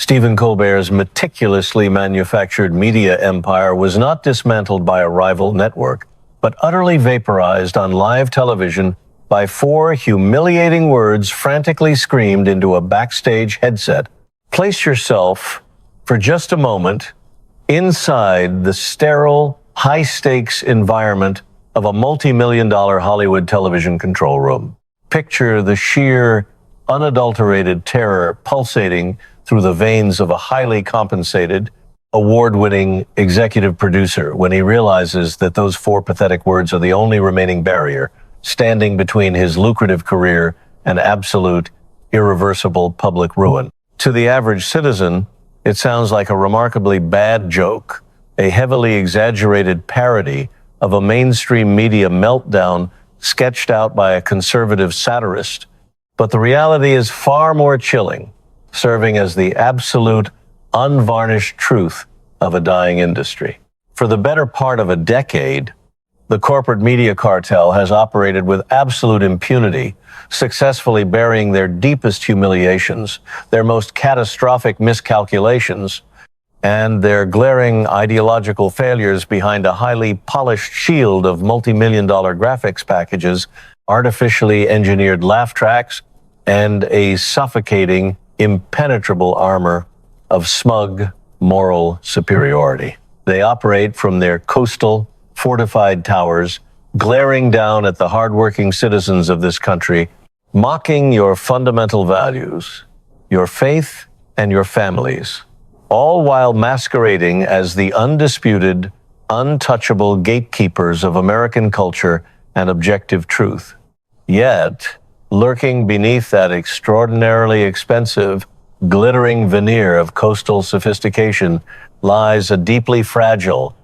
Stephen Colbert's meticulously manufactured media empire was not dismantled by a rival network, but utterly vaporized on live television by 4 humiliating words frantically screamed into a backstage headset. Place yourself, for just a moment, inside the sterile, high-stakes environment of a multi-million-dollar Hollywood television control room. Picture the sheer, unadulterated terror pulsating through the veins of a highly compensated, award-winning executive producer when he realizes that those 4 pathetic words are the only remaining barrier standing between his lucrative career and absolute, irreversible public ruin. To the average citizen, it sounds like a remarkably bad joke, a heavily exaggerated parody of a mainstream media meltdown sketched out by a conservative satirist. But the reality is far more chilling, serving as the absolute, unvarnished truth of a dying industry. For the better part of a decade, the corporate media cartel has operated with absolute impunity, successfully burying their deepest humiliations, their most catastrophic miscalculations, and their glaring ideological failures behind a highly polished shield of multi-million-dollar graphics packages, artificially engineered laugh tracks, and a suffocating, impenetrable armor of smug moral superiority. They operate from their coastal, fortified towers, glaring down at the hardworking citizens of this country, mocking your fundamental values, your faith, and your families, all while masquerading as the undisputed, untouchable gatekeepers of American culture and objective truth. Yet, lurking beneath that extraordinarily expensive, glittering veneer of coastal sophistication lies a deeply fragile,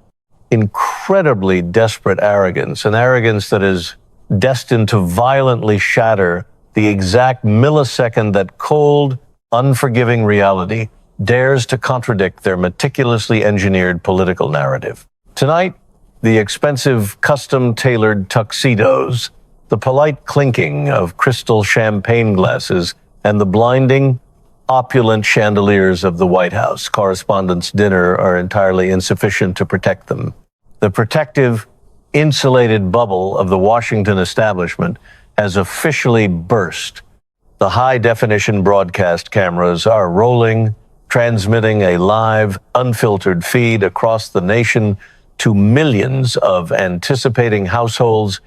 incredibly desperate arrogance, an arrogance that is destined to violently shatter the exact millisecond that cold, unforgiving reality dares to contradict their meticulously engineered political narrative. Tonight, the expensive, custom-tailored tuxedos, the polite clinking of crystal champagne glasses, and the blinding, opulent chandeliers of the White House Correspondents' Dinner are entirely insufficient to protect them. The protective, insulated bubble of the Washington establishment has officially burst. The high-definition broadcast cameras are rolling, transmitting a live, unfiltered feed across the nation to millions of anticipating households,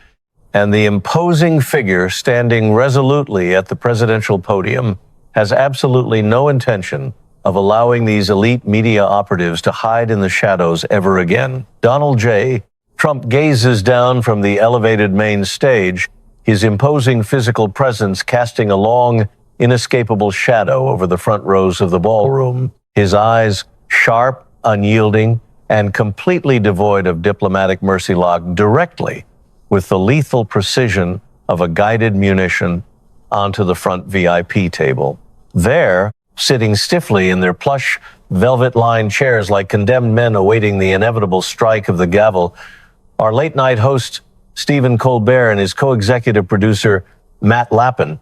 and the imposing figure standing resolutely at the presidential podium has absolutely no intention of allowing these elite media operatives to hide in the shadows ever again. Donald J. Trump gazes down from the elevated main stage, his imposing physical presence casting a long, inescapable shadow over the front rows of the ballroom. His eyes, sharp, unyielding, and completely devoid of diplomatic mercy, locked directly with the lethal precision of a guided munition onto the front VIP table. There, sitting stiffly in their plush, velvet-lined chairs like condemned men awaiting the inevitable strike of the gavel, are late-night host Stephen Colbert and his co-executive producer, Matt Lappin.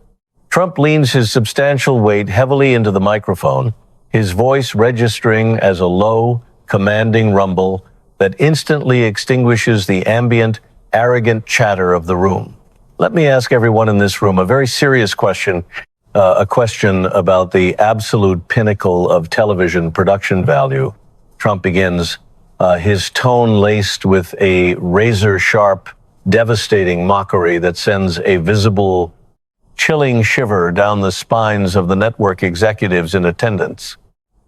Trump leans his substantial weight heavily into the microphone, his voice registering as a low, commanding rumble that instantly extinguishes the ambient, arrogant chatter of the room. Let me ask everyone in this room a very serious question, a question about the absolute pinnacle of television production value. Trump begins, his tone laced with a razor-sharp, devastating mockery that sends a visible, chilling shiver down the spines of the network executives in attendance.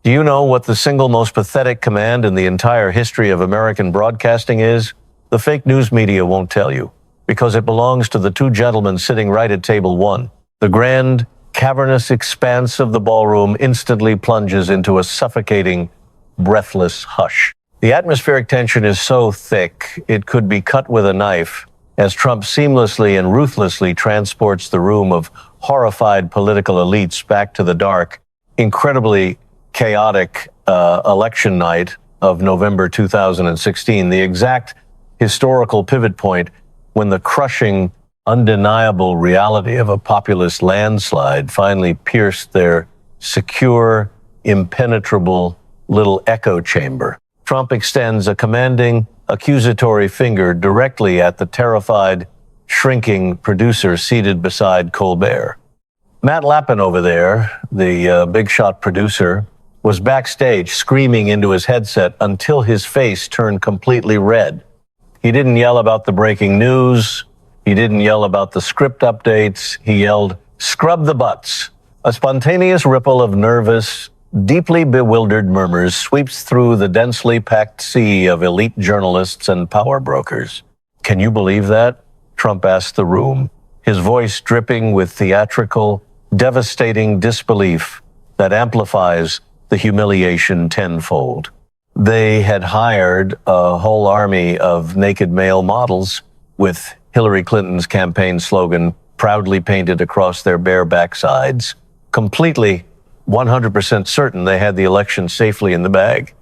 Do you know what the single most pathetic command in the entire history of American broadcasting is? The fake news media won't tell you, because it belongs to the 2 gentlemen sitting right at table 1. The grand, cavernous expanse of the ballroom instantly plunges into a suffocating, breathless hush. The atmospheric tension is so thick, it could be cut with a knife, as Trump seamlessly and ruthlessly transports the room of horrified political elites back to the dark, incredibly chaotic election night of November 2016, the exact historical pivot point when the crushing, undeniable reality of a populist landslide finally pierced their secure, impenetrable little echo chamber. Trump extends a commanding, accusatory finger directly at the terrified, shrinking producer seated beside Colbert. Matt Lappin over there, the big shot producer, was backstage screaming into his headset until his face turned completely red. He didn't yell about the breaking news. He didn't yell about the script updates. He yelled, "Scrub the butts." A spontaneous ripple of nervous, deeply bewildered murmurs sweeps through the densely packed sea of elite journalists and power brokers. "Can you believe that?" Trump asked the room, his voice dripping with theatrical, devastating disbelief that amplifies the humiliation tenfold. They had hired a whole army of naked male models with Hillary Clinton's campaign slogan proudly painted across their bare backsides, completely 100% certain they had the election safely in the bag.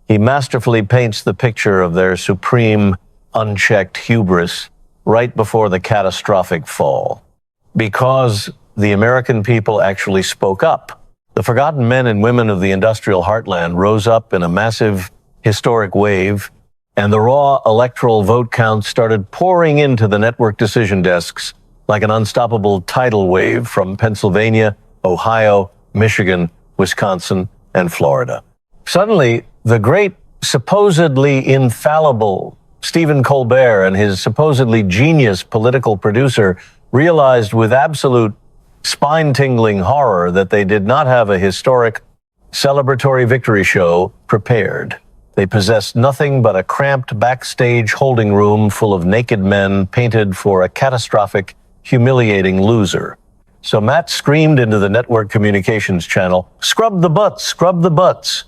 He masterfully paints the picture of their supreme, unchecked hubris right before the catastrophic fall. Because the American people actually spoke up. The forgotten men and women of the industrial heartland rose up in a massive, historic wave, and the raw electoral vote counts started pouring into the network decision desks like an unstoppable tidal wave from Pennsylvania, Ohio, Michigan, Wisconsin, and Florida. Suddenly, the great, supposedly infallible Stephen Colbert and his supposedly genius political producer realized with absolute spine-tingling horror that they did not have a historic, celebratory victory show prepared. They possessed nothing but a cramped backstage holding room full of naked men painted for a catastrophic, humiliating loser. So Matt screamed into the network communications channel, "Scrub the butts, scrub the butts."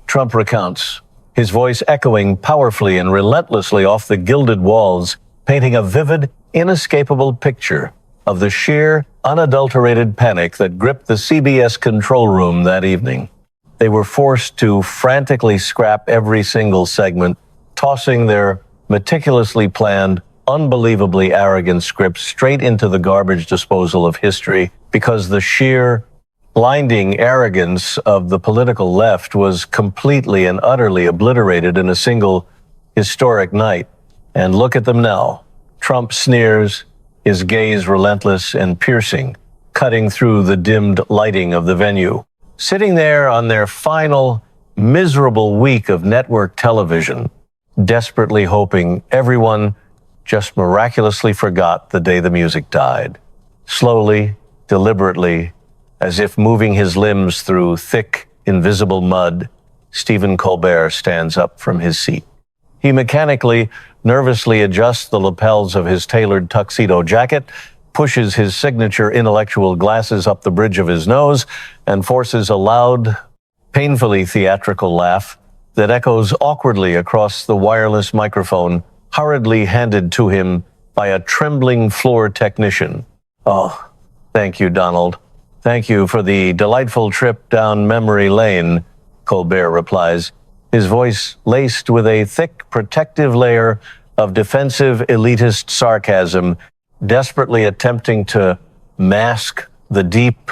Trump recounts, his voice echoing powerfully and relentlessly off the gilded walls, painting a vivid, inescapable picture of the sheer, unadulterated panic that gripped the CBS control room that evening. They were forced to frantically scrap every single segment, tossing their meticulously planned, unbelievably arrogant scripts straight into the garbage disposal of history because the sheer, blinding arrogance of the political left was completely and utterly obliterated in a single historic night. And look at them now. Trump sneers, his gaze relentless and piercing, cutting through the dimmed lighting of the venue. Sitting there on their final, miserable week of network television, desperately hoping everyone just miraculously forgot the day the music died. Slowly, deliberately, as if moving his limbs through thick, invisible mud, Stephen Colbert stands up from his seat. He mechanically, nervously adjusts the lapels of his tailored tuxedo jacket, pushes his signature intellectual glasses up the bridge of his nose, and forces a loud, painfully theatrical laugh that echoes awkwardly across the wireless microphone hurriedly handed to him by a trembling floor technician. "Oh, thank you, Donald. Thank you for the delightful trip down memory lane," Colbert replies, his voice laced with a thick, protective layer of defensive, elitist sarcasm, desperately attempting to mask the deep,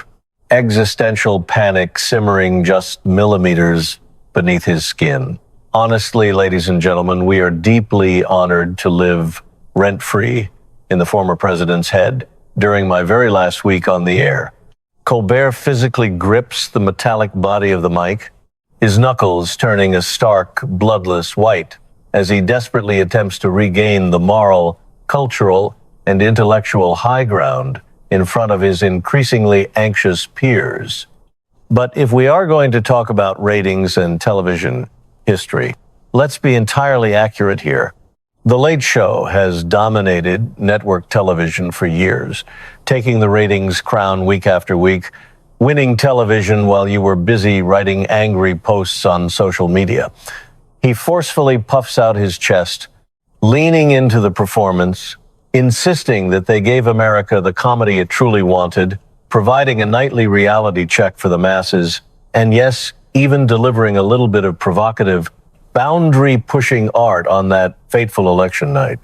existential panic simmering just millimeters beneath his skin. Honestly, ladies and gentlemen, we are deeply honored to live rent-free in the former president's head during my very last week on the air. Colbert physically grips the metallic body of the mic, his knuckles turning a stark, bloodless white as he desperately attempts to regain the moral, cultural, and intellectual high ground in front of his increasingly anxious peers. But if we are going to talk about ratings and television history, let's be entirely accurate here. The Late Show has dominated network television for years, taking the ratings crown week after week, winning television while you were busy writing angry posts on social media. He forcefully puffs out his chest, leaning into the performance, insisting that they gave America the comedy it truly wanted, providing a nightly reality check for the masses, and yes, even delivering a little bit of provocative, boundary-pushing art on that fateful election night.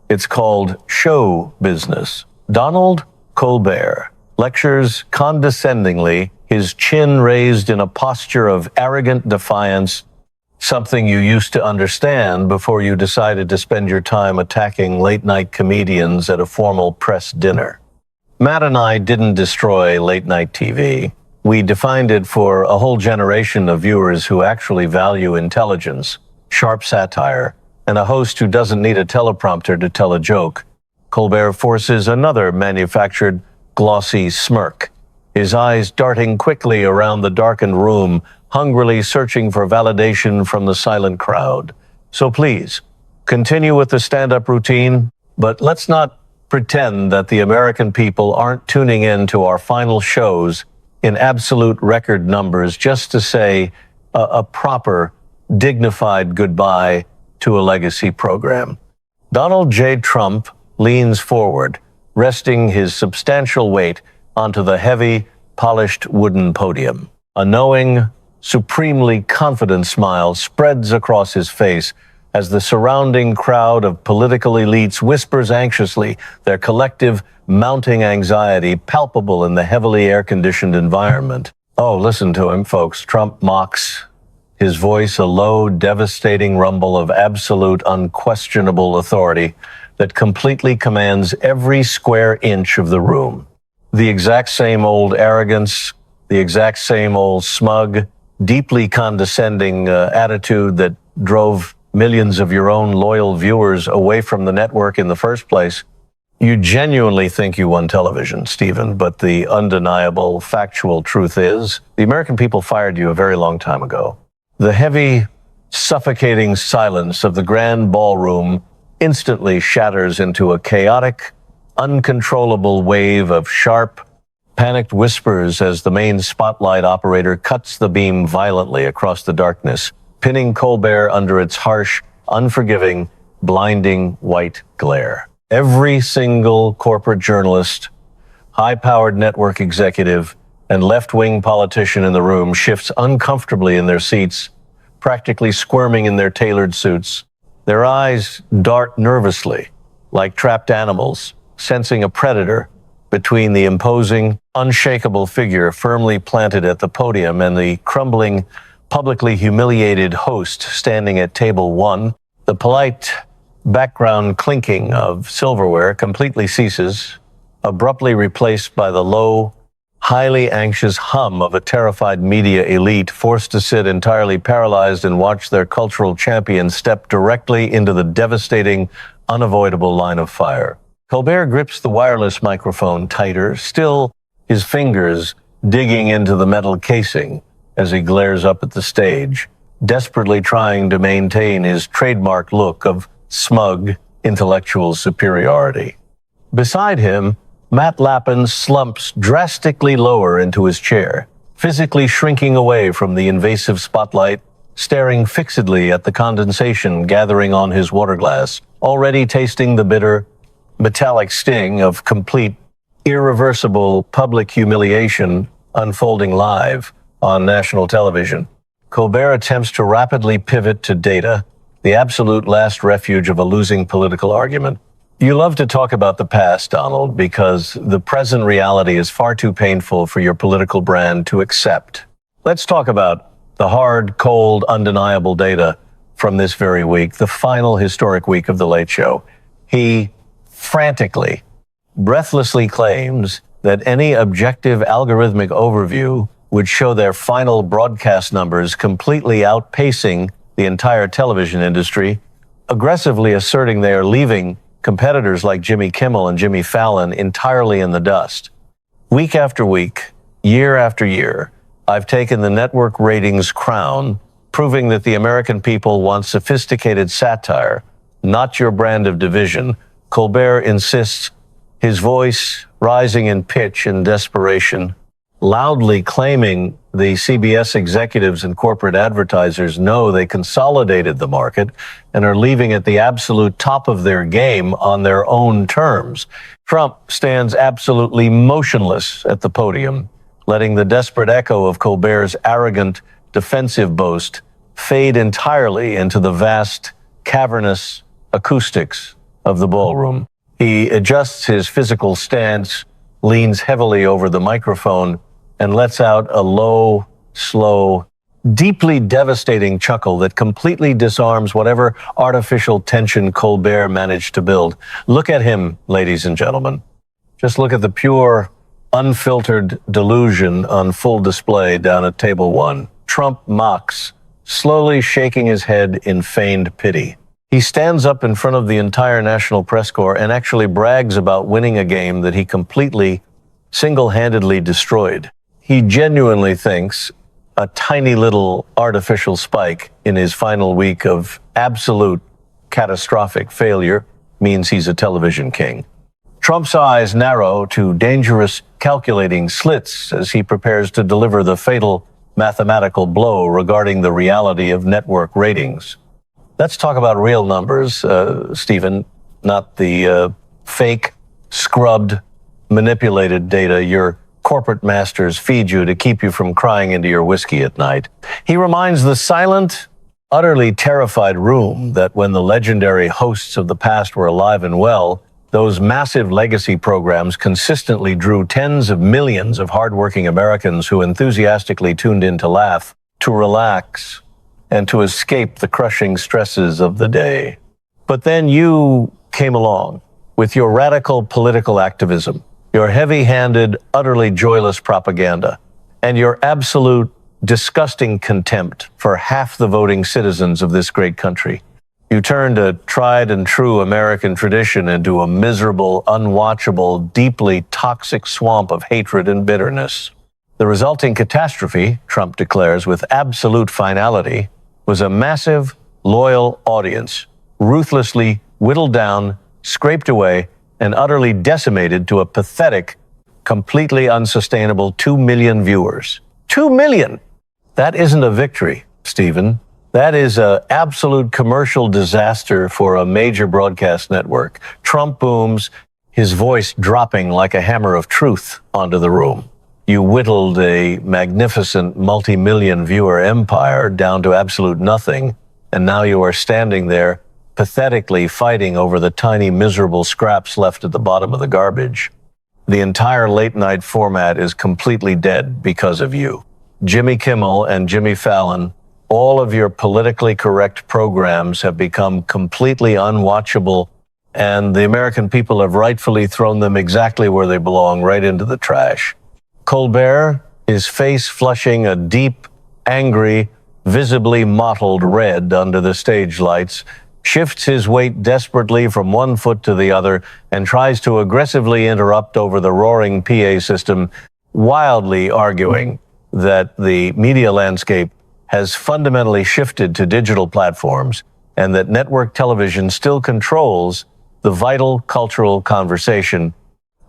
It's called show business. Donald Colbert lectures condescendingly his chin raised in a posture of arrogant defiance, something you used to understand before you decided to spend your time attacking late-night comedians at a formal press dinner. Matt and I didn't destroy late-night TV. We defined it for a whole generation of viewers who actually value intelligence, sharp satire, and a host who doesn't need a teleprompter to tell a joke. Colbert forces another manufactured, glossy smirk, his eyes darting quickly around the darkened room, hungrily searching for validation from the silent crowd. So please, continue with the stand-up routine, but let's not pretend that the American people aren't tuning in to our final shows in absolute record numbers just to say a proper, dignified goodbye to a legacy program. Donald J. Trump leans forward, resting his substantial weight onto the heavy, polished wooden podium. A knowing, supremely confident smile spreads across his face as the surrounding crowd of political elites whispers anxiously, their collective mounting anxiety palpable in the heavily air-conditioned environment. Oh, listen to him, folks. Trump mocks, his voice a low, devastating rumble of absolute, unquestionable authority that completely commands every square inch of the room. The exact same old arrogance, the exact same old smug, deeply condescending attitude that drove millions of your own loyal viewers away from the network in the first place. You genuinely think you won television, Stephen, but the undeniable, factual truth is the American people fired you a very long time ago. The heavy, suffocating silence of the grand ballroom instantly shatters into a chaotic, uncontrollable wave of sharp, panicked whispers as the main spotlight operator cuts the beam violently across the darkness, pinning Colbert under its harsh, unforgiving, blinding white glare. Every single corporate journalist, high-powered network executive, and left-wing politician in the room shifts uncomfortably in their seats, practically squirming in their tailored suits. Their eyes dart nervously, like trapped animals, sensing a predator between the imposing, unshakable figure firmly planted at the podium and the crumbling, publicly humiliated host standing at table one. The polite background clinking of silverware completely ceases, abruptly replaced by the low, highly anxious hum of a terrified media elite forced to sit entirely paralyzed and watch their cultural champion step directly into the devastating, unavoidable line of fire. Colbert grips the wireless microphone tighter, still his fingers digging into the metal casing as he glares up at the stage, desperately trying to maintain his trademark look of smug, intellectual superiority. Beside him, Matt Lappin slumps drastically lower into his chair, physically shrinking away from the invasive spotlight, staring fixedly at the condensation gathering on his water glass, already tasting the bitter, metallic sting of complete, irreversible public humiliation unfolding live on national television. Colbert attempts to rapidly pivot to data, the absolute last refuge of a losing political argument. You love to talk about the past, Donald, because the present reality is far too painful for your political brand to accept. Let's talk about the hard, cold, undeniable data from this very week, the final historic week of The Late Show. He frantically, breathlessly claims that any objective algorithmic overview would show their final broadcast numbers completely outpacing the entire television industry, aggressively asserting they are leaving competitors like Jimmy Kimmel and Jimmy Fallon entirely in the dust. Week after week, year after year, I've taken the network ratings crown, proving that the American people want sophisticated satire, not your brand of division. Colbert insists, his voice rising in pitch and desperation, loudly claiming the CBS executives and corporate advertisers know they consolidated the market and are leaving at the absolute top of their game on their own terms. Trump stands absolutely motionless at the podium, letting the desperate echo of Colbert's arrogant, defensive boast fade entirely into the vast, cavernous acoustics of the ballroom. He adjusts his physical stance, leans heavily over the microphone, and lets out a low, slow, deeply devastating chuckle that completely disarms whatever artificial tension Colbert managed to build. Look at him, ladies and gentlemen. Just look at the pure, unfiltered delusion on full display down at table 1. Trump mocks, slowly shaking his head in feigned pity. He stands up in front of the entire National Press Corps and actually brags about winning a game that he completely, single-handedly destroyed. He genuinely thinks a tiny little artificial spike in his final week of absolute catastrophic failure means he's a television king. Trump's eyes narrow to dangerous calculating slits as he prepares to deliver the fatal mathematical blow regarding the reality of network ratings. Let's talk about real numbers, Stephen, not the fake, scrubbed, manipulated data your corporate masters feed you to keep you from crying into your whiskey at night. He reminds the silent, utterly terrified room that when the legendary hosts of the past were alive and well, those massive legacy programs consistently drew tens of millions of hardworking Americans who enthusiastically tuned in to laugh, to relax, and to escape the crushing stresses of the day. But then you came along with your radical political activism, your heavy-handed, utterly joyless propaganda, and your absolute, disgusting contempt for half the voting citizens of this great country. You turned a tried and true American tradition into a miserable, unwatchable, deeply toxic swamp of hatred and bitterness. The resulting catastrophe, Trump declares with absolute finality, was a massive, loyal audience, ruthlessly whittled down, scraped away, and utterly decimated to a pathetic, completely unsustainable 2 million viewers. 2 million! That isn't a victory, Stephen. That is an absolute commercial disaster for a major broadcast network. Trump booms, his voice dropping like a hammer of truth onto the room. You whittled a magnificent multi-million viewer empire down to absolute nothing, and now you are standing there pathetically fighting over the tiny, miserable scraps left at the bottom of the garbage. The entire late-night format is completely dead because of you. Jimmy Kimmel and Jimmy Fallon, all of your politically correct programs have become completely unwatchable, and the American people have rightfully thrown them exactly where they belong, right into the trash. Colbert, his face flushing a deep, angry, visibly mottled red under the stage lights, shifts his weight desperately from one foot to the other and tries to aggressively interrupt over the roaring PA system, wildly arguing that the media landscape has fundamentally shifted to digital platforms and that network television still controls the vital cultural conversation.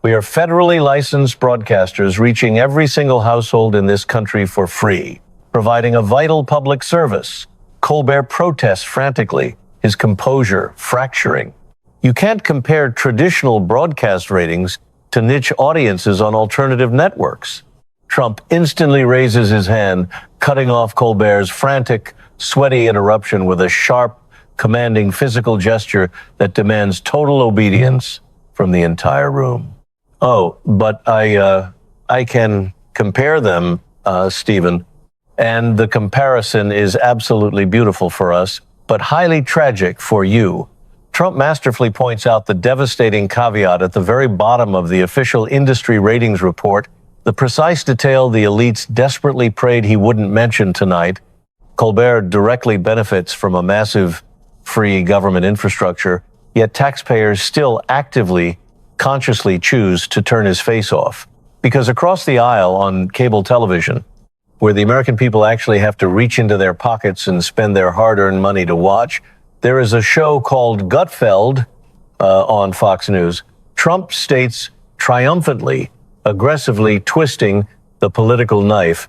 We are federally licensed broadcasters reaching every single household in this country for free, providing a vital public service. Colbert protests frantically, his composure fracturing. You can't compare traditional broadcast ratings to niche audiences on alternative networks. Trump instantly raises his hand, cutting off Colbert's frantic, sweaty interruption with a sharp, commanding physical gesture that demands total obedience from the entire room. Oh, but I can compare them, Stephen, and the comparison is absolutely beautiful for us, but highly tragic for you. Trump masterfully points out the devastating caveat at the very bottom of the official industry ratings report, the precise detail the elites desperately prayed he wouldn't mention tonight. Colbert directly benefits from a massive free government infrastructure, yet taxpayers still actively, consciously choose to turn his face off. Because across the aisle on cable television, where the American people actually have to reach into their pockets and spend their hard-earned money to watch, there is a show called Gutfeld on Fox News. Trump states triumphantly, aggressively twisting the political knife.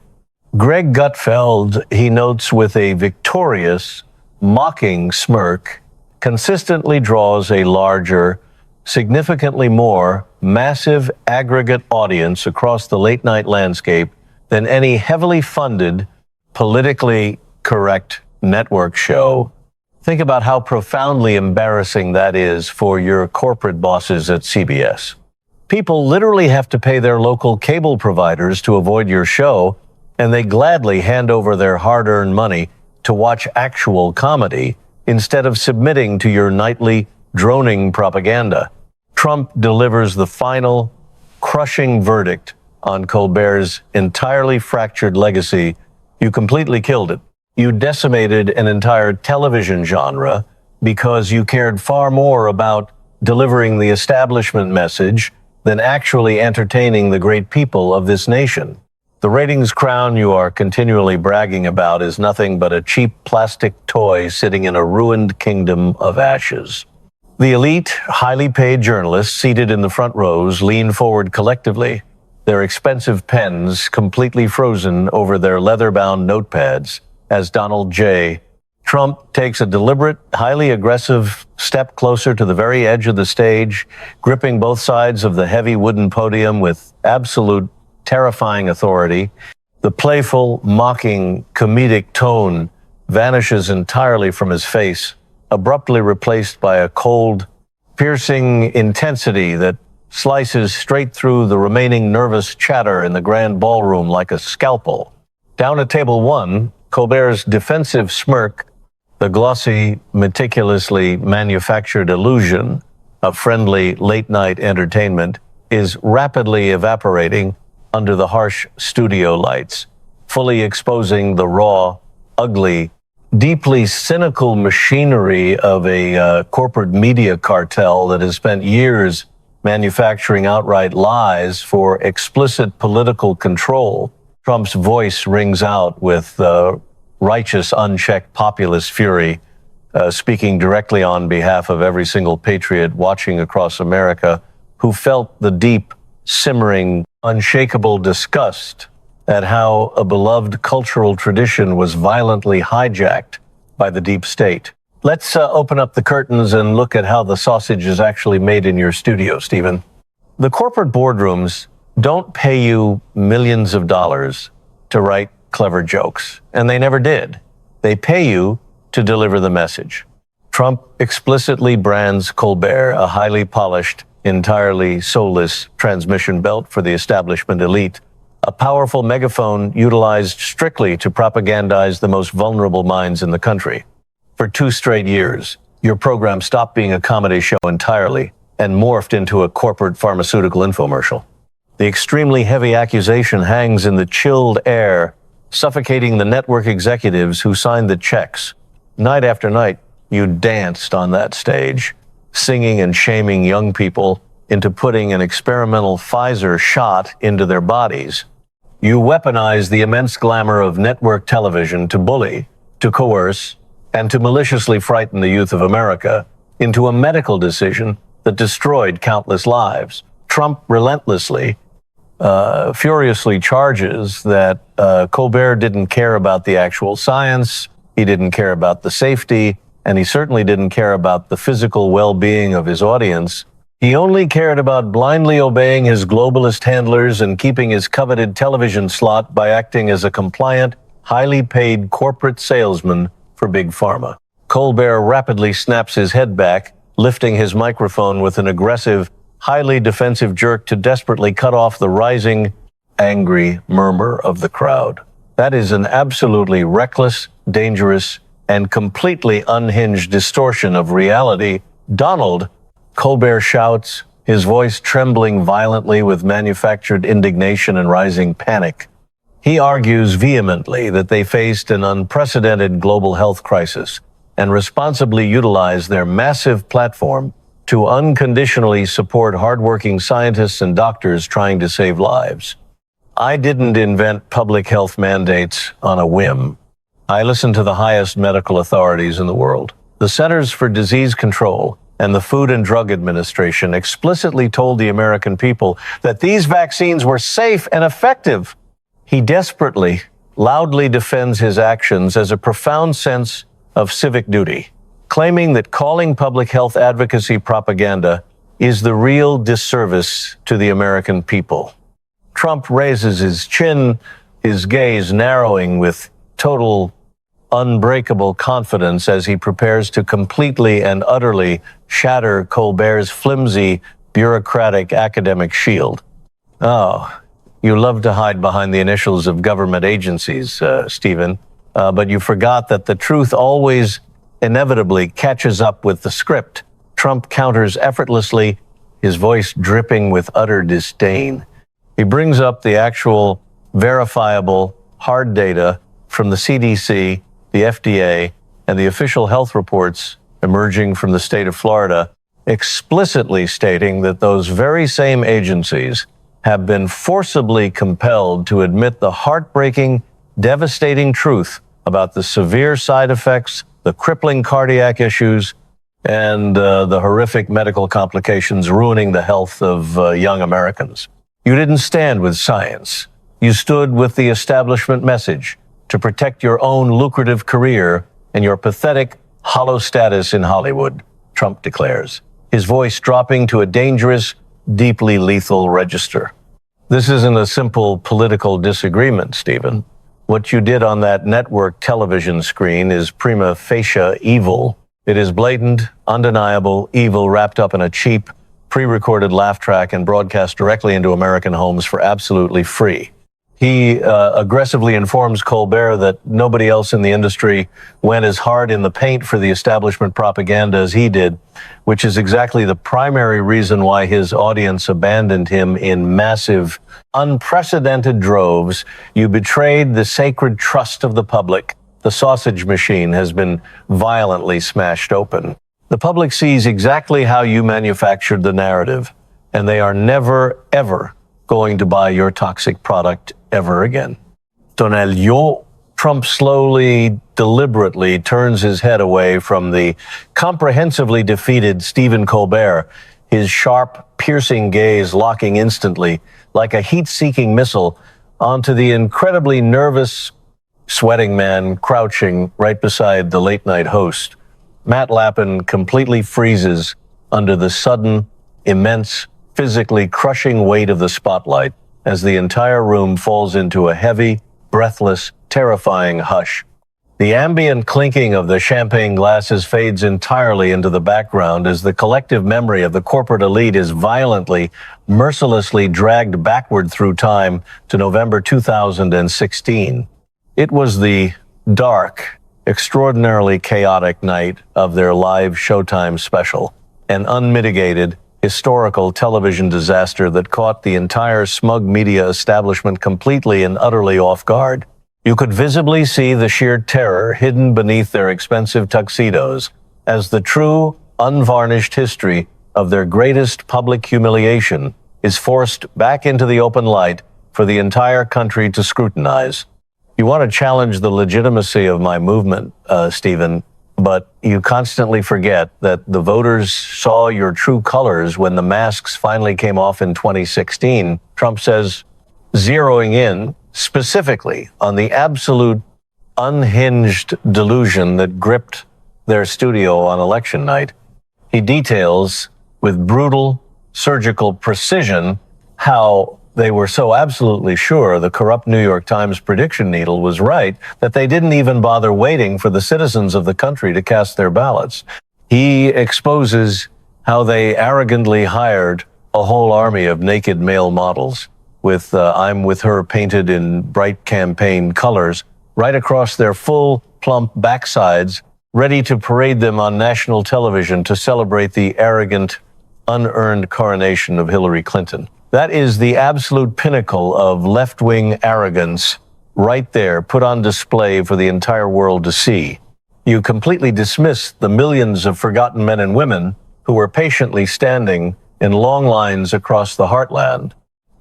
Greg Gutfeld, he notes with a victorious, mocking smirk, consistently draws a larger, significantly more massive aggregate audience across the late-night landscape than any heavily funded, politically correct network show. Think about how profoundly embarrassing that is for your corporate bosses at CBS. People literally have to pay their local cable providers to avoid your show, and they gladly hand over their hard-earned money to watch actual comedy instead of submitting to your nightly droning propaganda. Trump delivers the final, crushing verdict on Colbert's entirely fractured legacy. You completely killed it. You decimated an entire television genre because you cared far more about delivering the establishment message than actually entertaining the great people of this nation. The ratings crown you are continually bragging about is nothing but a cheap plastic toy sitting in a ruined kingdom of ashes. The elite, highly paid journalists seated in the front rows lean forward collectively, their expensive pens completely frozen over their leather-bound notepads, as Donald J. Trump takes a deliberate, highly aggressive step closer to the very edge of the stage, gripping both sides of the heavy wooden podium with absolute terrifying authority. The playful, mocking, comedic tone vanishes entirely from his face, abruptly replaced by a cold, piercing intensity that slices straight through the remaining nervous chatter in the grand ballroom like a scalpel. Down at table one, Colbert's defensive smirk, the glossy, meticulously manufactured illusion of friendly late-night entertainment, is rapidly evaporating under the harsh studio lights, fully exposing the raw, ugly, deeply cynical machinery of a corporate media cartel that has spent years manufacturing outright lies for explicit political control. Trump's voice rings out with righteous, unchecked populist fury, speaking directly on behalf of every single patriot watching across America who felt the deep, simmering, unshakable disgust at how a beloved cultural tradition was violently hijacked by the deep state. Let's open up the curtains and look at how the sausage is actually made in your studio, Stephen. The corporate boardrooms don't pay you millions of dollars to write clever jokes, and they never did. They pay you to deliver the message. Trump explicitly brands Colbert a highly polished, entirely soulless transmission belt for the establishment elite, a powerful megaphone utilized strictly to propagandize the most vulnerable minds in the country. For 2 straight years, your program stopped being a comedy show entirely and morphed into a corporate pharmaceutical infomercial. The extremely heavy accusation hangs in the chilled air, suffocating the network executives who signed the checks. Night after night, you danced on that stage, singing and shaming young people into putting an experimental Pfizer shot into their bodies. You weaponized the immense glamour of network television to bully, to coerce, and to maliciously frighten the youth of America into a medical decision that destroyed countless lives. Trump relentlessly, furiously charges that Colbert didn't care about the actual science, he didn't care about the safety, and he certainly didn't care about the physical well-being of his audience. He only cared about blindly obeying his globalist handlers and keeping his coveted television slot by acting as a compliant, highly paid corporate salesman for Big Pharma. Colbert rapidly snaps his head back, lifting his microphone with an aggressive, highly defensive jerk to desperately cut off the rising, angry murmur of the crowd. That is an absolutely reckless, dangerous, and completely unhinged distortion of reality. Donald, Colbert shouts, his voice trembling violently with manufactured indignation and rising panic. He argues vehemently that they faced an unprecedented global health crisis and responsibly utilized their massive platform to unconditionally support hardworking scientists and doctors trying to save lives. I didn't invent public health mandates on a whim. I listened to the highest medical authorities in the world. The Centers for Disease Control and the Food and Drug Administration explicitly told the American people that these vaccines were safe and effective. He desperately, loudly defends his actions as a profound sense of civic duty, claiming that calling public health advocacy propaganda is the real disservice to the American people. Trump raises his chin, his gaze narrowing with total, unbreakable confidence as he prepares to completely and utterly shatter Colbert's flimsy, bureaucratic academic shield. Oh, you love to hide behind the initials of government agencies, Stephen, but you forgot that the truth always inevitably catches up with the script. Trump counters effortlessly, his voice dripping with utter disdain. He brings up the actual, verifiable, hard data from the CDC, the FDA, and the official health reports emerging from the state of Florida, explicitly stating that those very same agencies have been forcibly compelled to admit the heartbreaking, devastating truth about the severe side effects, the crippling cardiac issues, and the horrific medical complications ruining the health of young Americans. You didn't stand with science. You stood with the establishment message to protect your own lucrative career and your pathetic, hollow status in Hollywood, Trump declares, his voice dropping to a dangerous, deeply lethal register. This isn't a simple political disagreement, Stephen. What you did on that network television screen is prima facie evil. It is blatant, undeniable evil wrapped up in a cheap, pre-recorded laugh track and broadcast directly into American homes for absolutely free. He aggressively informs Colbert that nobody else in the industry went as hard in the paint for the establishment propaganda as he did, which is exactly the primary reason why his audience abandoned him in massive, unprecedented droves. You betrayed the sacred trust of the public. The sausage machine has been violently smashed open. The public sees exactly how you manufactured the narrative, and they are never, ever going to buy your toxic product ever again. Tonelio. Trump slowly, deliberately turns his head away from the comprehensively defeated Stephen Colbert, his sharp, piercing gaze locking instantly, like a heat-seeking missile, onto the incredibly nervous, sweating man crouching right beside the late-night host. Matt Lappin completely freezes under the sudden, immense, physically crushing weight of the spotlight as the entire room falls into a heavy, breathless, terrifying hush. The ambient clinking of the champagne glasses fades entirely into the background as the collective memory of the corporate elite is violently, mercilessly dragged backward through time to November 2016. It was the dark, extraordinarily chaotic night of their live Showtime special, an unmitigated, historical television disaster that caught the entire smug media establishment completely and utterly off guard. You could visibly see the sheer terror hidden beneath their expensive tuxedos as the true, unvarnished history of their greatest public humiliation is forced back into the open light for the entire country to scrutinize. You want to challenge the legitimacy of my movement, Stephen, but you constantly forget that the voters saw your true colors when the masks finally came off in 2016. Trump says, zeroing in specifically on the absolute unhinged delusion that gripped their studio on election night. He details with brutal surgical precision how they were so absolutely sure the corrupt New York Times prediction needle was right that they didn't even bother waiting for the citizens of the country to cast their ballots. He exposes how they arrogantly hired a whole army of naked male models with I'm with her painted in bright campaign colors right across their full, plump backsides, ready to parade them on national television to celebrate the arrogant, unearned coronation of Hillary Clinton. That is the absolute pinnacle of left-wing arrogance right there, put on display for the entire world to see. You completely dismiss the millions of forgotten men and women who were patiently standing in long lines across the heartland.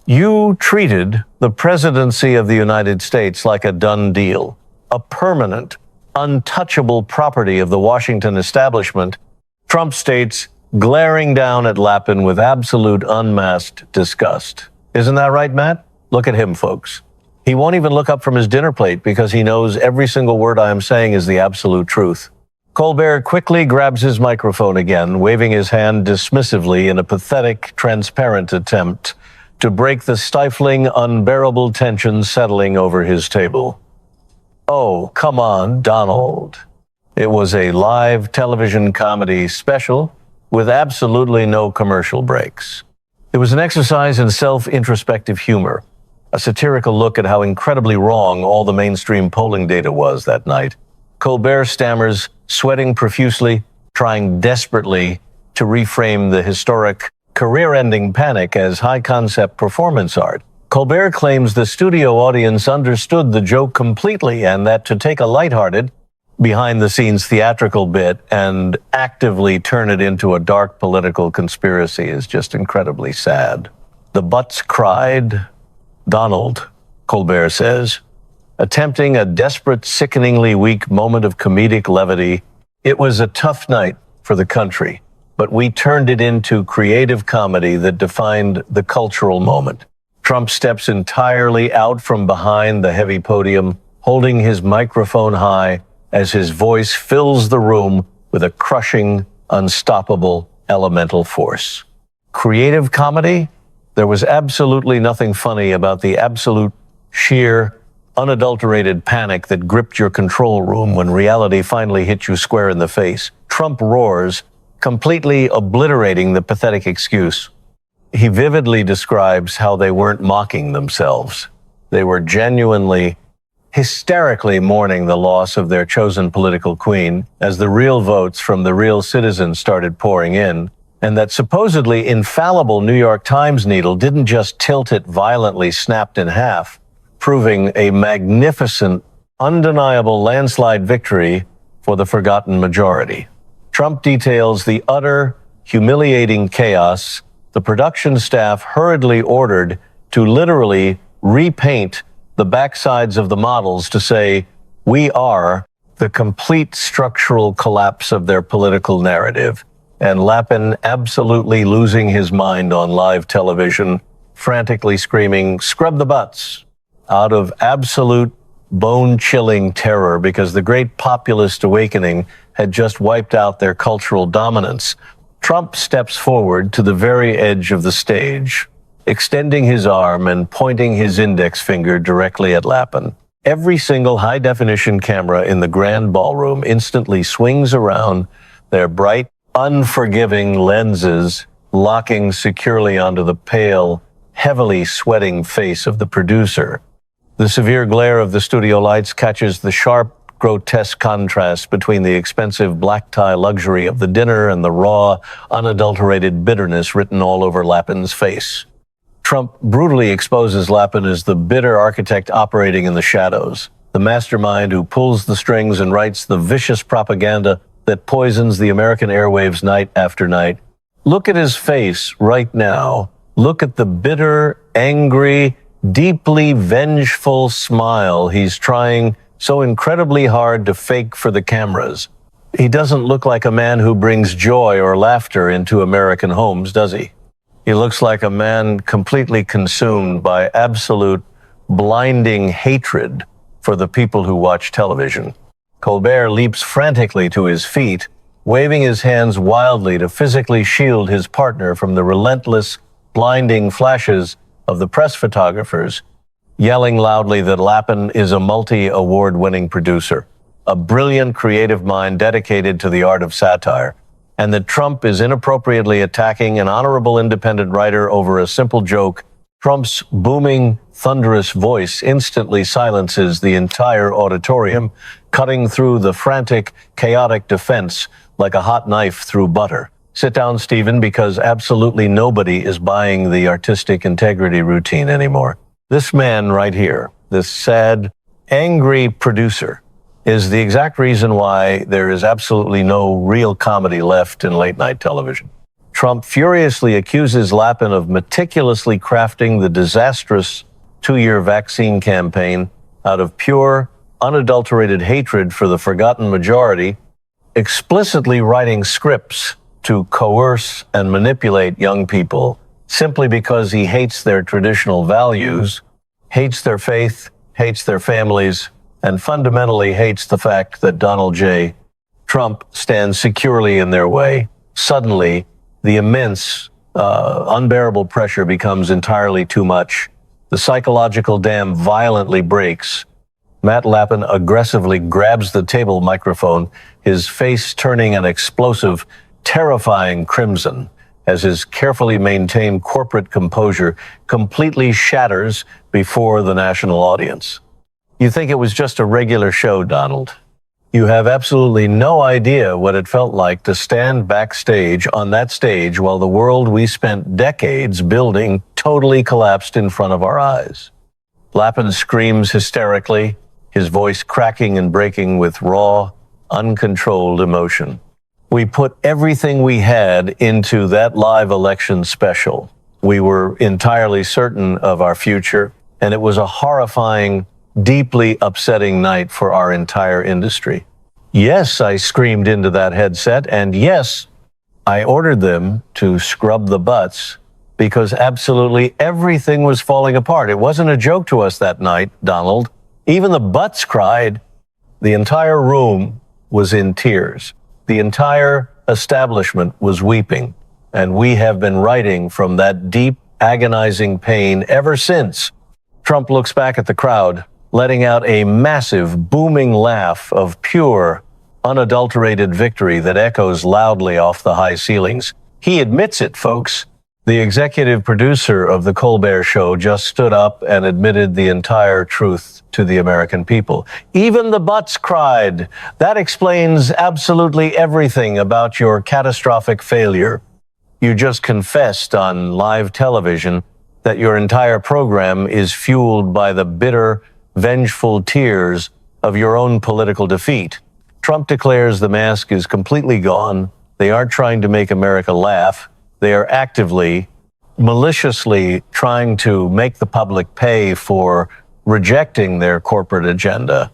You treated the presidency of the United States like a done deal, a permanent, untouchable property of the Washington establishment. Trump states, glaring down at Lappin with absolute unmasked disgust. Isn't that right, Matt? Look at him, folks. He won't even look up from his dinner plate because he knows every single word I am saying is the absolute truth. Colbert quickly grabs his microphone again, waving his hand dismissively in a pathetic, transparent attempt to break the stifling, unbearable tension settling over his table. Oh, come on, Donald. It was a live television comedy special with absolutely no commercial breaks. It was an exercise in self-introspective humor, a satirical look at how incredibly wrong all the mainstream polling data was that night. Colbert stammers, sweating profusely, trying desperately to reframe the historic career-ending panic as high-concept performance art. Colbert claims the studio audience understood the joke completely and that to take a lighthearted, behind-the-scenes theatrical bit and actively turn it into a dark political conspiracy is just incredibly sad. The butts cried. Donald, Colbert says, attempting a desperate, sickeningly weak moment of comedic levity. It was a tough night for the country, but we turned it into creative comedy that defined the cultural moment. Trump steps entirely out from behind the heavy podium, holding his microphone high as his voice fills the room with a crushing, unstoppable, elemental force. Creative comedy? There was absolutely nothing funny about the absolute, sheer, unadulterated panic that gripped your control room when reality finally hit you square in the face. Trump roars, completely obliterating the pathetic excuse. He vividly describes how they weren't mocking themselves. They were genuinely, hysterically mourning the loss of their chosen political queen as the real votes from the real citizens started pouring in, and that supposedly infallible New York Times needle didn't just tilt it violently, snapped in half, proving a magnificent, undeniable landslide victory for the forgotten majority. Trump details the utter, humiliating chaos the production staff hurriedly ordered to literally repaint the backsides of the models to say, "We are," the complete structural collapse of their political narrative, and Lapin absolutely losing his mind on live television, frantically screaming, "Scrub the butts," out of absolute bone-chilling terror because the great populist awakening had just wiped out their cultural dominance. Trump steps forward to the very edge of the stage, extending his arm and pointing his index finger directly at Lapin. Every single high-definition camera in the grand ballroom instantly swings around, their bright, unforgiving lenses locking securely onto the pale, heavily sweating face of the producer. The severe glare of the studio lights catches the sharp, grotesque contrast between the expensive black tie luxury of the dinner and the raw, unadulterated bitterness written all over Lapin's face. Trump brutally exposes Lapin as the bitter architect operating in the shadows, the mastermind who pulls the strings and writes the vicious propaganda that poisons the American airwaves night after night. Look at his face right now. Look at the bitter, angry, deeply vengeful smile he's trying so incredibly hard to fake for the cameras. He doesn't look like a man who brings joy or laughter into American homes, does he? He looks like a man completely consumed by absolute, blinding hatred for the people who watch television. Colbert leaps frantically to his feet, waving his hands wildly to physically shield his partner from the relentless, blinding flashes of the press photographers, yelling loudly that Lapin is a multi-award-winning producer, a brilliant creative mind dedicated to the art of satire, and that Trump is inappropriately attacking an honorable independent writer over a simple joke. Trump's booming, thunderous voice instantly silences the entire auditorium, cutting through the frantic, chaotic defense like a hot knife through butter. Sit down, Stephen, because absolutely nobody is buying the artistic integrity routine anymore. This man right here, this sad, angry producer, is the exact reason why there is absolutely no real comedy left in late-night television. Trump furiously accuses Lapin of meticulously crafting the disastrous two-year vaccine campaign out of pure, unadulterated hatred for the forgotten majority, explicitly writing scripts to coerce and manipulate young people simply because he hates their traditional values, hates their faith, hates their families, and fundamentally hates the fact that Donald J. Trump stands securely in their way. Suddenly, the immense, unbearable pressure becomes entirely too much. The psychological dam violently breaks. Matt Lapin aggressively grabs the table microphone, his face turning an explosive terrifying crimson as his carefully maintained corporate composure completely shatters before the national audience. You think it was just a regular show, Donald. You have absolutely no idea what it felt like to stand backstage on that stage while the world we spent decades building totally collapsed in front of our eyes. Lappin screams hysterically, his voice cracking and breaking with raw, uncontrolled emotion. We put everything we had into that live election special. We were entirely certain of our future, and it was a horrifying, deeply upsetting night for our entire industry. Yes, I screamed into that headset, and yes, I ordered them to scrub the butts because absolutely everything was falling apart. It wasn't a joke to us that night, Donald. Even the butts cried. The entire room was in tears. The entire establishment was weeping, and we have been writing from that deep, agonizing pain ever since. Trump looks back at the crowd, letting out a massive, booming laugh of pure, unadulterated victory that echoes loudly off the high ceilings. He admits it, folks. The executive producer of The Colbert Show just stood up and admitted the entire truth to the American people. Even the butts cried. That explains absolutely everything about your catastrophic failure. You just confessed on live television that your entire program is fueled by the bitter, vengeful tears of your own political defeat. Trump declares the mask is completely gone. They aren't trying to make America laugh. They are actively, maliciously trying to make the public pay for rejecting their corporate agenda.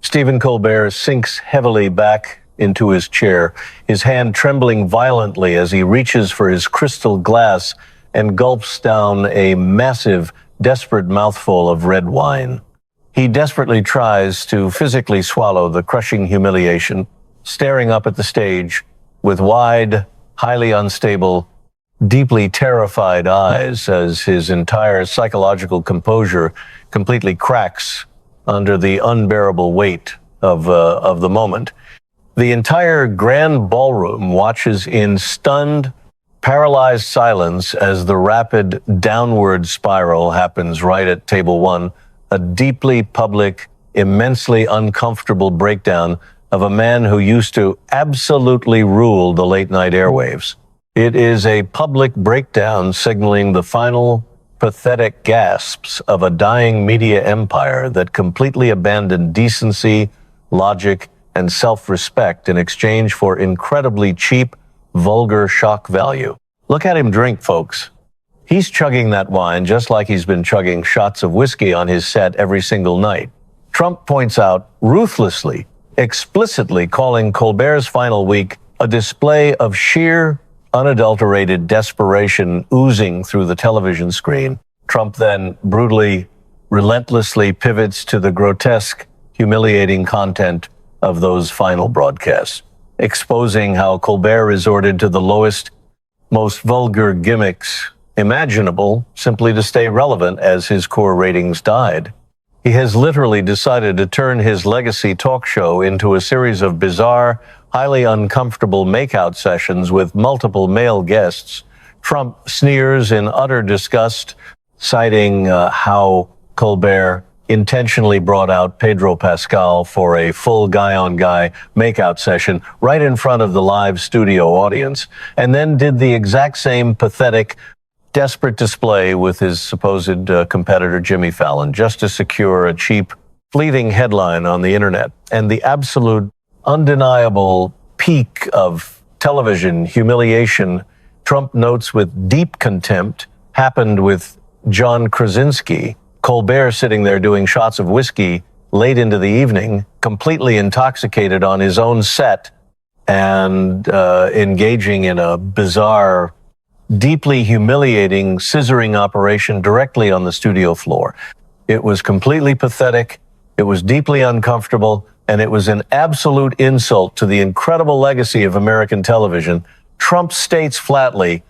Stephen Colbert sinks heavily back into his chair, his hand trembling violently as he reaches for his crystal glass and gulps down a massive, desperate mouthful of red wine. He desperately tries to physically swallow the crushing humiliation, staring up at the stage with wide, highly unstable, deeply terrified eyes as his entire psychological composure completely cracks under the unbearable weight of the moment. The entire grand ballroom watches in stunned, paralyzed silence as the rapid downward spiral happens right at table one, a deeply public, immensely uncomfortable breakdown of a man who used to absolutely rule the late-night airwaves. It is a public breakdown signaling the final pathetic gasps of a dying media empire that completely abandoned decency, logic, and self-respect in exchange for incredibly cheap, vulgar shock value. Look at him drink, folks. He's chugging that wine just like he's been chugging shots of whiskey on his set every single night. Trump points out ruthlessly, explicitly calling Colbert's final week a display of sheer, unadulterated desperation oozing through the television screen. Trump then brutally, relentlessly pivots to the grotesque, humiliating content of those final broadcasts, exposing how Colbert resorted to the lowest, most vulgar gimmicks imaginable simply to stay relevant as his core ratings died. He has literally decided to turn his legacy talk show into a series of bizarre, highly uncomfortable makeout sessions with multiple male guests. Trump sneers in utter disgust, citing how Colbert intentionally brought out Pedro Pascal for a full guy-on-guy makeout session right in front of the live studio audience, and then did the exact same pathetic, desperate display with his supposed competitor Jimmy Fallon just to secure a cheap, fleeting headline on the internet. And the absolute, undeniable peak of television humiliation, Trump notes with deep contempt, happened with John Krasinski. Colbert sitting there doing shots of whiskey late into the evening, completely intoxicated on his own set and engaging in a bizarre, deeply humiliating scissoring operation directly on the studio floor. It was completely pathetic. It was deeply uncomfortable, and it was an absolute insult to the incredible legacy of American television. Trump states flatly,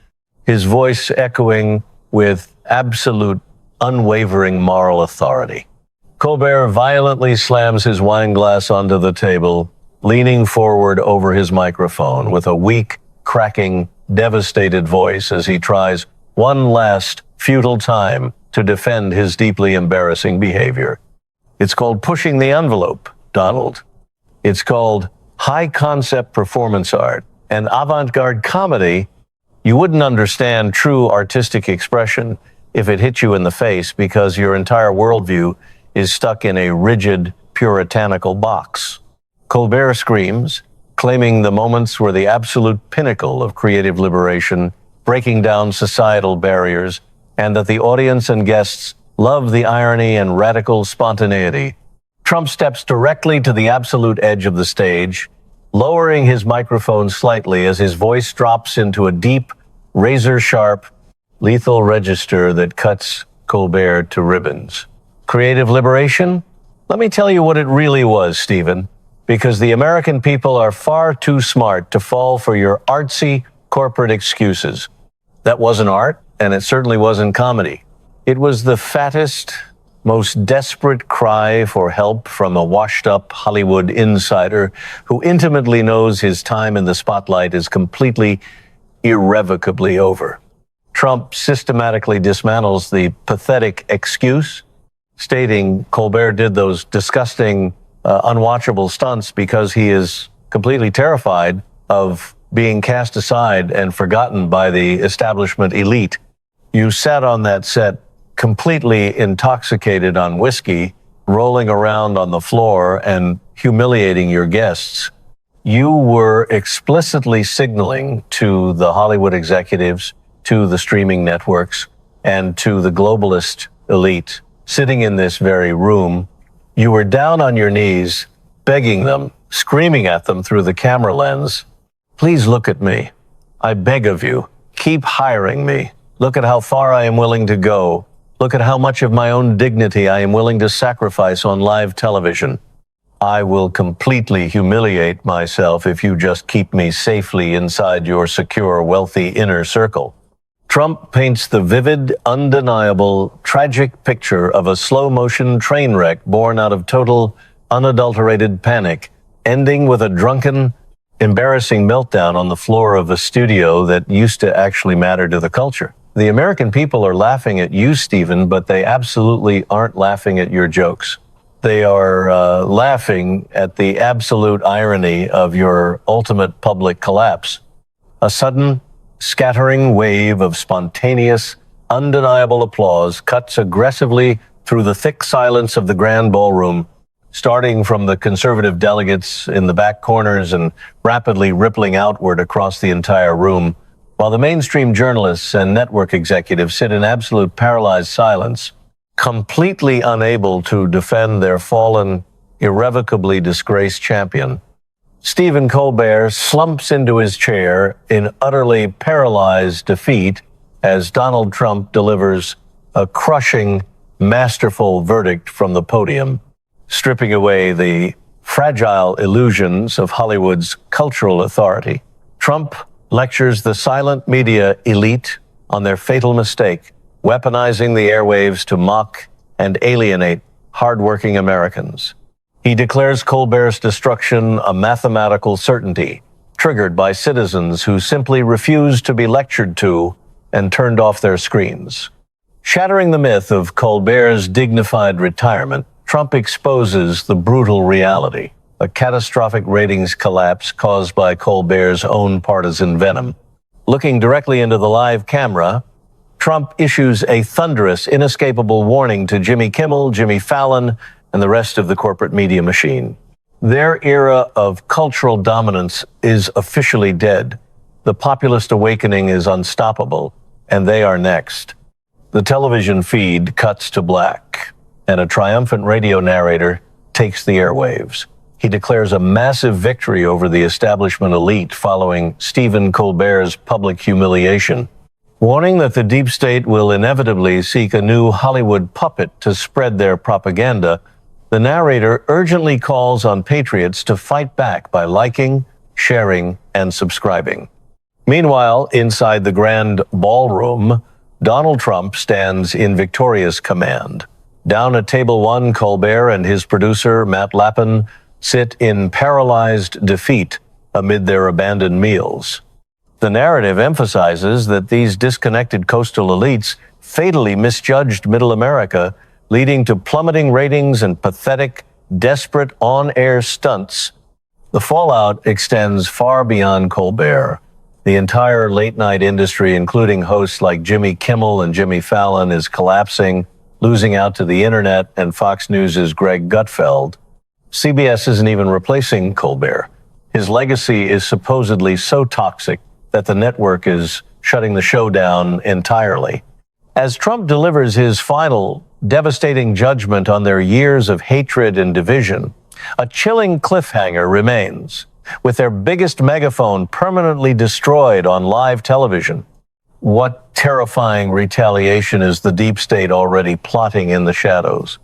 his voice echoing with absolute unwavering moral authority. Colbert violently slams his wine glass onto the table, leaning forward over his microphone with a weak, cracking, devastated voice as he tries one last futile time to defend his deeply embarrassing behavior. It's called pushing the envelope, Donald. It's called high-concept performance art and avant-garde comedy. You wouldn't understand true artistic expression if it hit you in the face because your entire worldview is stuck in a rigid, puritanical box. Colbert screams, claiming the moments were the absolute pinnacle of creative liberation, breaking down societal barriers, and that the audience and guests love the irony and radical spontaneity. Trump steps directly to the absolute edge of the stage, lowering his microphone slightly as his voice drops into a deep, razor-sharp, lethal register that cuts Colbert to ribbons. Creative liberation? Let me tell you what it really was, Stephen, because the American people are far too smart to fall for your artsy corporate excuses. That wasn't art, and it certainly wasn't comedy. It was the fattest, most desperate cry for help from a washed-up Hollywood insider who intimately knows his time in the spotlight is completely, irrevocably over. Trump systematically dismantles the pathetic excuse, stating Colbert did those disgusting, unwatchable stunts because he is completely terrified of being cast aside and forgotten by the establishment elite. You sat on that set completely intoxicated on whiskey, rolling around on the floor and humiliating your guests. You were explicitly signaling to the Hollywood executives, to the streaming networks, and to the globalist elite sitting in this very room. You were down on your knees, begging them, screaming at them through the camera lens, "Please look at me. I beg of you. Keep hiring me. Look at how far I am willing to go. Look at how much of my own dignity I am willing to sacrifice on live television. I will completely humiliate myself if you just keep me safely inside your secure, wealthy inner circle." Trump paints the vivid, undeniable, tragic picture of a slow-motion train wreck born out of total, unadulterated panic, ending with a drunken, embarrassing meltdown on the floor of a studio that used to actually matter to the culture. The American people are laughing at you, Stephen, but they absolutely aren't laughing at your jokes. They are laughing at the absolute irony of your ultimate public collapse. A sudden, scattering wave of spontaneous, undeniable applause cuts aggressively through the thick silence of the grand ballroom, starting from the conservative delegates in the back corners and rapidly rippling outward across the entire room, while the mainstream journalists and network executives sit in absolute paralyzed silence, completely unable to defend their fallen, irrevocably disgraced champion. Stephen Colbert slumps into his chair in utterly paralyzed defeat as Donald Trump delivers a crushing, masterful verdict from the podium, stripping away the fragile illusions of Hollywood's cultural authority. Trump lectures the silent media elite on their fatal mistake, weaponizing the airwaves to mock and alienate hardworking Americans. He declares Colbert's destruction a mathematical certainty, triggered by citizens who simply refused to be lectured to and turned off their screens. Shattering the myth of Colbert's dignified retirement, Trump exposes the brutal reality, a catastrophic ratings collapse caused by Colbert's own partisan venom. Looking directly into the live camera, Trump issues a thunderous, inescapable warning to Jimmy Kimmel, Jimmy Fallon, and the rest of the corporate media machine. Their era of cultural dominance is officially dead. The populist awakening is unstoppable, and they are next. The television feed cuts to black, and a triumphant radio narrator takes the airwaves. He declares a massive victory over the establishment elite following Stephen Colbert's public humiliation. Warning that the deep state will inevitably seek a new Hollywood puppet to spread their propaganda, the narrator urgently calls on patriots to fight back by liking, sharing, and subscribing. Meanwhile, inside the grand ballroom, Donald Trump stands in victorious command. Down at table one, Colbert and his producer, Matt Lappin, sit in paralyzed defeat amid their abandoned meals. The narrative emphasizes that these disconnected coastal elites fatally misjudged Middle America, leading to plummeting ratings and pathetic, desperate on-air stunts. The fallout extends far beyond Colbert. The entire late-night industry, including hosts like Jimmy Kimmel and Jimmy Fallon, is collapsing, losing out to the internet and Fox News' Greg Gutfeld. CBS isn't even replacing Colbert. His legacy is supposedly so toxic that the network is shutting the show down entirely. As Trump delivers his final, devastating judgment on their years of hatred and division, a chilling cliffhanger remains, with their biggest megaphone permanently destroyed on live television. What terrifying retaliation is the deep state already plotting in the shadows?